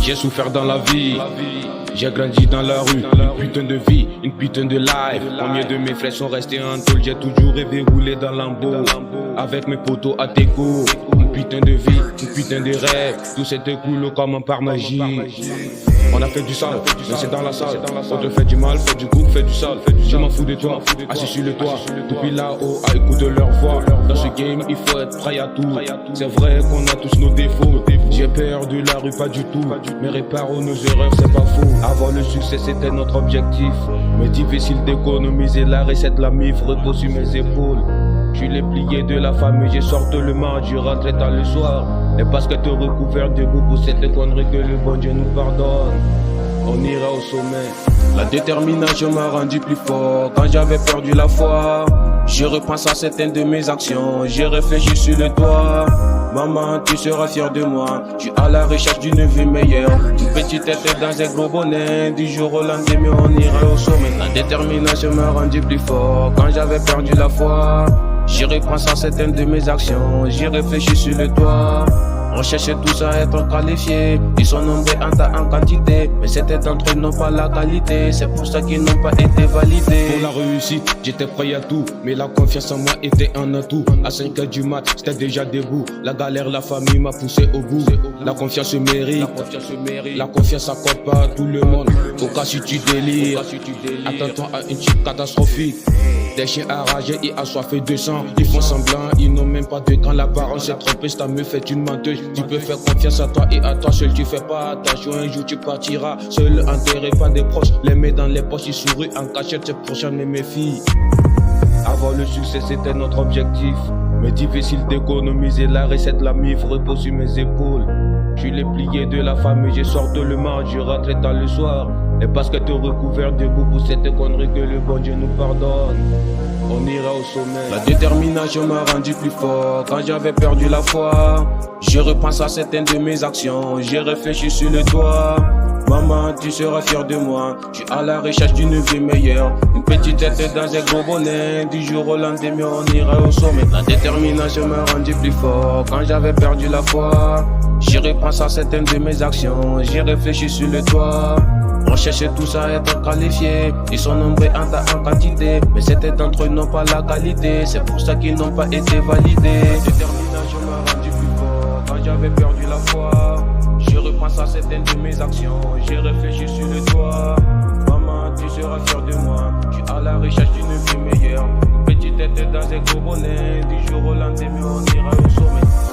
J'ai souffert dans la vie, j'ai grandi dans la rue. Une putain de vie, une putain de life. Combien de mes frères sont restés en tôle? J'ai toujours rêvé rouler dans Lambo avec mes potos à Teco. Une putain de vie, une putain de rêve. Tout s'était cool comme par magie. On a fait du sale, mais c'est dans la salle. On te fait du mal, fait du coup, fait du sale. Je m'en fous de toi, assis sur le toit. Depuis là-haut, à écouter leur voix. Dans ce game, il faut être prêt à tout. C'est vrai qu'on a tous nos défauts. J'ai peur de la rue, pas du tout. Mais réparons nos erreurs, c'est pas faux. Avoir le succès, c'était notre objectif. Mais difficile d'économiser la recette, la mif repose sur mes épaules. Je l'ai plié de la famille, j'ai sorti le match, je rentrais tard le soir. Et parce que t'es recouvert de boubou, c'est des conneries que le bon Dieu nous pardonne. On ira au sommet. La détermination m'a rendu plus fort quand j'avais perdu la foi. Je repense à certaines de mes actions, j'ai réfléchi sur le toit. Maman, tu seras fière de moi, je suis à la recherche d'une vie meilleure. Une petite tête dans un gros bonnet, du jour au lendemain on ira au sommet. La détermination m'a rendu plus fort quand j'avais perdu la foi. J'y repense à certaines de mes actions, j'y réfléchis sur le toit. On cherchait tous à être qualifiés, ils sont nombreux en quantité, mais c'était d'entre eux non pas la qualité, c'est pour ça qu'ils n'ont pas été validés. Pour la réussite, j'étais prêt à tout, mais la confiance en moi était un atout. À 5h du mat, j'étais déjà debout, la galère, la famille m'a poussé au bout. La confiance se mérite, la confiance accorde pas à tout le monde. Au cas si tu délires, attends-toi à une chute catastrophique. Des chiens enragés et assoiffés de sang, ils font semblant, ils n'ont même pas de quand la parole s'est trompée, c'est ta meuf est une menteuse. Tu peux faire confiance à toi et à toi seul, tu fais pas attention, un jour tu partiras seul, enterré par des proches, les mains dans les poches, ils sourient en cachette, c'est pour j'en ai mes filles. Avoir le succès c'était notre objectif, mais difficile d'économiser la recette, la mif repose sur mes épaules. Je l'ai plié de la famille, j'ai sorti le match, je rentrais tard le soir. Et parce que t'es recouvert de boubou, c'est des conneries que le bon Dieu nous pardonne. On ira au sommet. La détermination m'a rendu plus fort quand j'avais perdu la foi. Je repense à certaines de mes actions, j'ai réfléchi sur le toit. Maman, tu seras fière de moi, je suis à la recherche d'une vie meilleure. Une petite tête dans un gros bonnet, du jour au lendemain on ira au sommet. La détermination m'a rendu plus fort quand j'avais perdu la foi. J'y repense à certaines de mes actions, j'ai réfléchi sur le toit. On cherchait tous à être qualifiés, ils sont nombreux en quantité, mais c'était d'entre eux non pas la qualité, c'est pour ça qu'ils n'ont pas été validés. La détermination m'a rendu plus fort quand j'avais perdu la foi. Je repense à certaines de mes actions, j'ai réfléchi sur le toit. Maman, tu seras fière de moi, je suis à la recherche d'une vie meilleure. Une petite tête dans un gros bonnet, du jour au lendemain on ira au sommet.